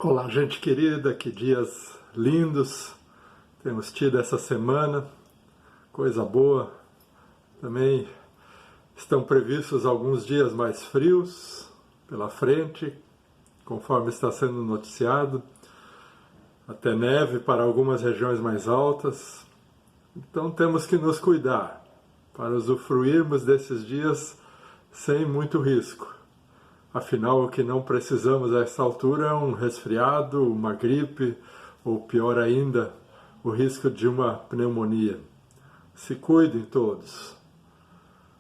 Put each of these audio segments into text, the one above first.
Olá, gente querida, que dias lindos temos tido essa semana, coisa boa. Também estão previstos alguns dias mais frios pela frente, conforme está sendo noticiado, até neve para algumas regiões mais altas. Então temos que nos cuidar para usufruirmos desses dias sem muito risco. Afinal, o que não precisamos a esta altura é um resfriado, uma gripe, ou pior ainda, o risco de uma pneumonia. Se cuidem todos.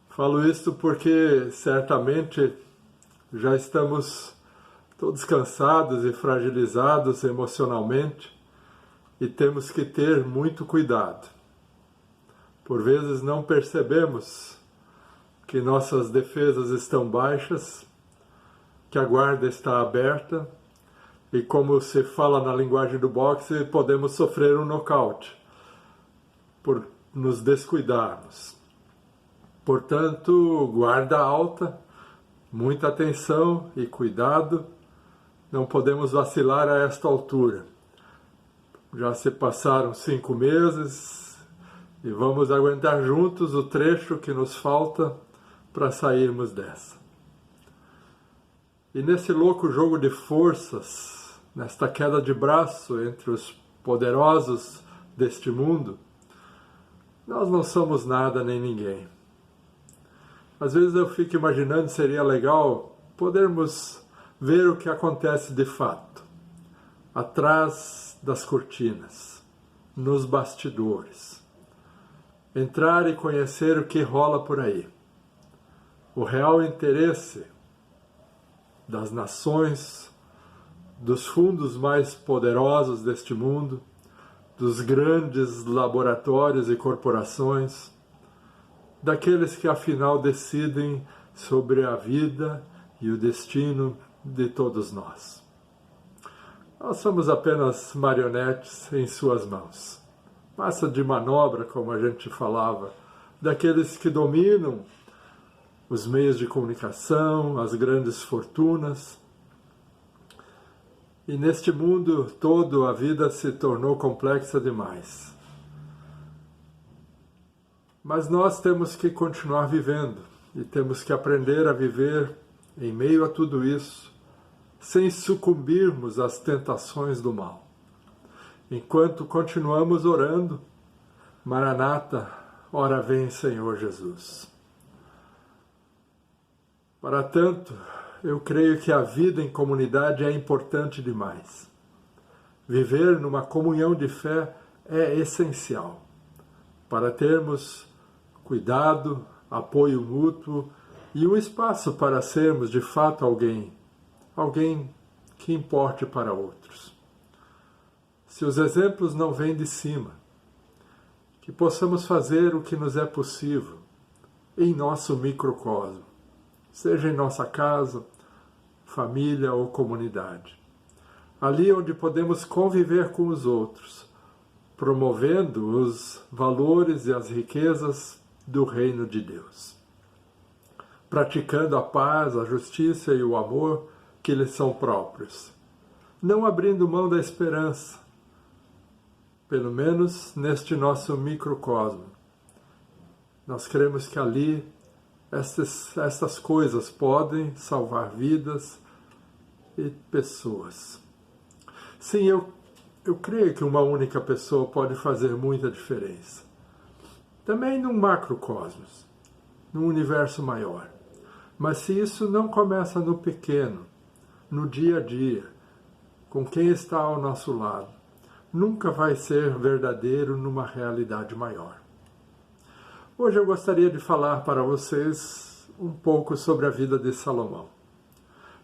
Falo isto porque certamente já estamos todos cansados e fragilizados emocionalmente e temos que ter muito cuidado. Por vezes não percebemos que nossas defesas estão baixas, que a guarda está aberta e, como se fala na linguagem do boxe, podemos sofrer um nocaute por nos descuidarmos. Portanto, guarda alta, muita atenção e cuidado, não podemos vacilar a esta altura. Já se passaram 5 meses e vamos aguentar juntos o trecho que nos falta para sairmos dessa. E nesse louco jogo de forças, nesta queda de braço entre os poderosos deste mundo, nós não somos nada nem ninguém. Às vezes eu fico imaginando, seria legal podermos ver o que acontece de fato, atrás das cortinas, nos bastidores. Entrar e conhecer o que rola por aí. O real interesse das nações, dos fundos mais poderosos deste mundo, dos grandes laboratórios e corporações, daqueles que afinal decidem sobre a vida e o destino de todos nós. Nós somos apenas marionetes em suas mãos, massa de manobra, como a gente falava, daqueles que dominam os meios de comunicação, as grandes fortunas. E neste mundo todo a vida se tornou complexa demais. Mas nós temos que continuar vivendo e temos que aprender a viver em meio a tudo isso, sem sucumbirmos às tentações do mal. Enquanto continuamos orando, Maranata, ora vem Senhor Jesus. Para tanto, eu creio que a vida em comunidade é importante demais. Viver numa comunhão de fé é essencial para termos cuidado, apoio mútuo e um espaço para sermos de fato alguém que importe para outros. Se os exemplos não vêm de cima, que possamos fazer o que nos é possível em nosso microcosmo, seja em nossa casa, família ou comunidade. Ali onde podemos conviver com os outros, promovendo os valores e as riquezas do reino de Deus. Praticando a paz, a justiça e o amor que lhes são próprios. Não abrindo mão da esperança, pelo menos neste nosso microcosmo. Nós cremos que ali estas coisas podem salvar vidas e pessoas. Sim, eu creio que uma única pessoa pode fazer muita diferença. Também num macrocosmos, num universo maior. Mas se isso não começa no pequeno, no dia a dia, com quem está ao nosso lado, nunca vai ser verdadeiro numa realidade maior. Hoje eu gostaria de falar para vocês um pouco sobre a vida de Salomão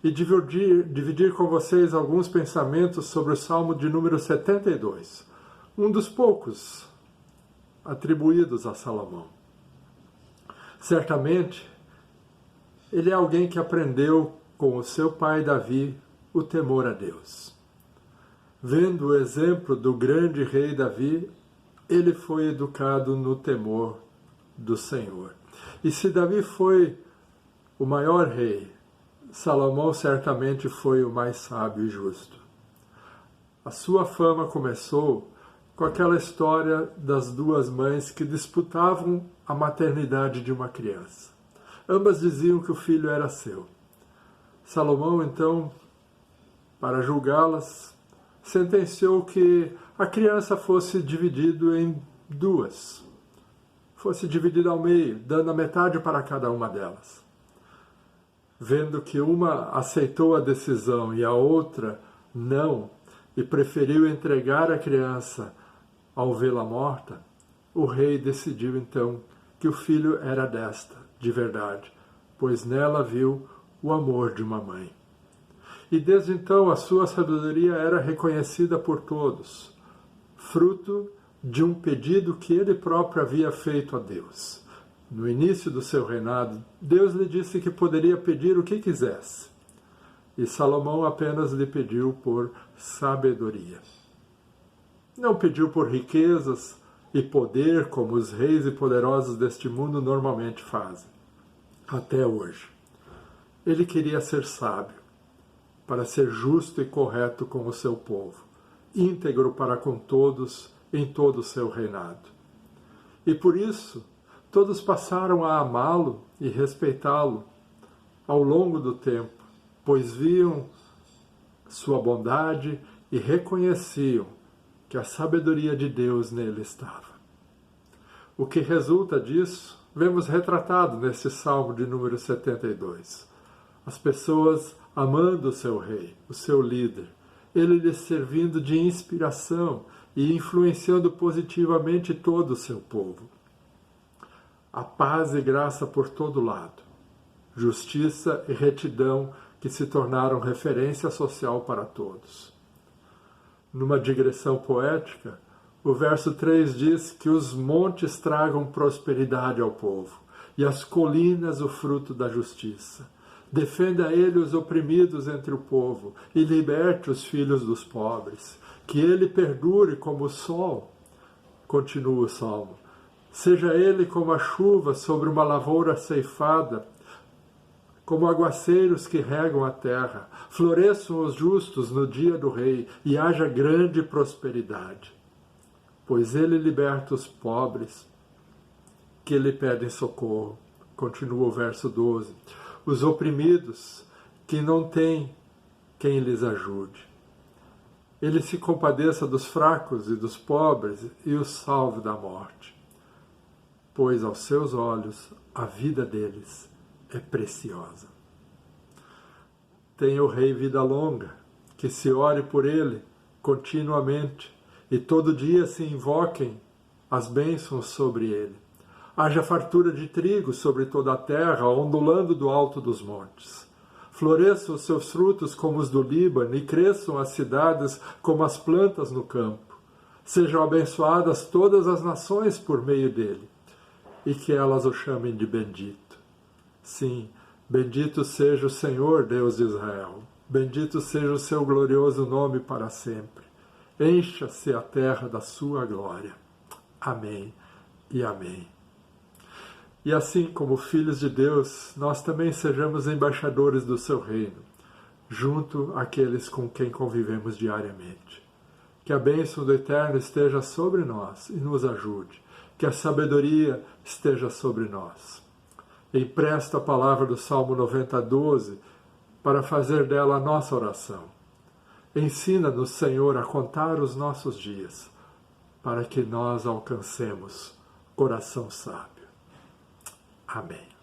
e dividir com vocês alguns pensamentos sobre o Salmo de número 72, um dos poucos atribuídos a Salomão. Certamente, ele é alguém que aprendeu com o seu pai Davi o temor a Deus. Vendo o exemplo do grande rei Davi, ele foi educado no temor do Senhor. E se Davi foi o maior rei, Salomão certamente foi o mais sábio e justo. A sua fama começou com aquela história das duas mães que disputavam a maternidade de uma criança. Ambas diziam que o filho era seu. Salomão, então, para julgá-las, sentenciou que a criança fosse dividida em duas. Fosse dividida ao meio, dando a metade para cada uma delas. Vendo que uma aceitou a decisão e a outra não, e preferiu entregar a criança ao vê-la morta, o rei decidiu então que o filho era desta, de verdade, pois nela viu o amor de uma mãe. E desde então a sua sabedoria era reconhecida por todos, fruto de um pedido que ele próprio havia feito a Deus. No início do seu reinado, Deus lhe disse que poderia pedir o que quisesse. E Salomão apenas lhe pediu por sabedoria. Não pediu por riquezas e poder, como os reis e poderosos deste mundo normalmente fazem, até hoje. Ele queria ser sábio, para ser justo e correto com o seu povo, íntegro para com todos em todo o seu reinado. E por isso, todos passaram a amá-lo e respeitá-lo ao longo do tempo, pois viam sua bondade e reconheciam que a sabedoria de Deus nele estava. O que resulta disso, vemos retratado nesse Salmo de número 72. As pessoas amando o seu rei, o seu líder, ele lhes servindo de inspiração e influenciando positivamente todo o seu povo. A paz e graça por todo lado, justiça e retidão que se tornaram referência social para todos. Numa digressão poética, o verso 3 diz que os montes tragam prosperidade ao povo e as colinas o fruto da justiça. Defenda ele os oprimidos entre o povo e liberte os filhos dos pobres. Que ele perdure como o sol, continua o Salmo. Seja ele como a chuva sobre uma lavoura ceifada, como aguaceiros que regam a terra. Floresçam os justos no dia do rei e haja grande prosperidade. Pois ele liberta os pobres que lhe pedem socorro. Continua o verso 12. Os oprimidos que não têm quem lhes ajude. Ele se compadeça dos fracos e dos pobres e os salve da morte. Pois aos seus olhos a vida deles é preciosa. Tenha o rei vida longa, que se ore por ele continuamente e todo dia se invoquem as bênçãos sobre ele. Haja fartura de trigo sobre toda a terra, ondulando do alto dos montes. Floresçam os seus frutos como os do Líbano e cresçam as cidades como as plantas no campo. Sejam abençoadas todas as nações por meio dele e que elas o chamem de bendito. Sim, bendito seja o Senhor, Deus de Israel. Bendito seja o seu glorioso nome para sempre. Encha-se a terra da sua glória. Amém e amém. E assim como filhos de Deus, nós também sejamos embaixadores do seu reino, junto àqueles com quem convivemos diariamente. Que a bênção do Eterno esteja sobre nós e nos ajude. Que a sabedoria esteja sobre nós. Empresta a palavra do Salmo 90:12 para fazer dela a nossa oração. Ensina-nos, Senhor, a contar os nossos dias, para que nós alcancemos coração sábio. Amém.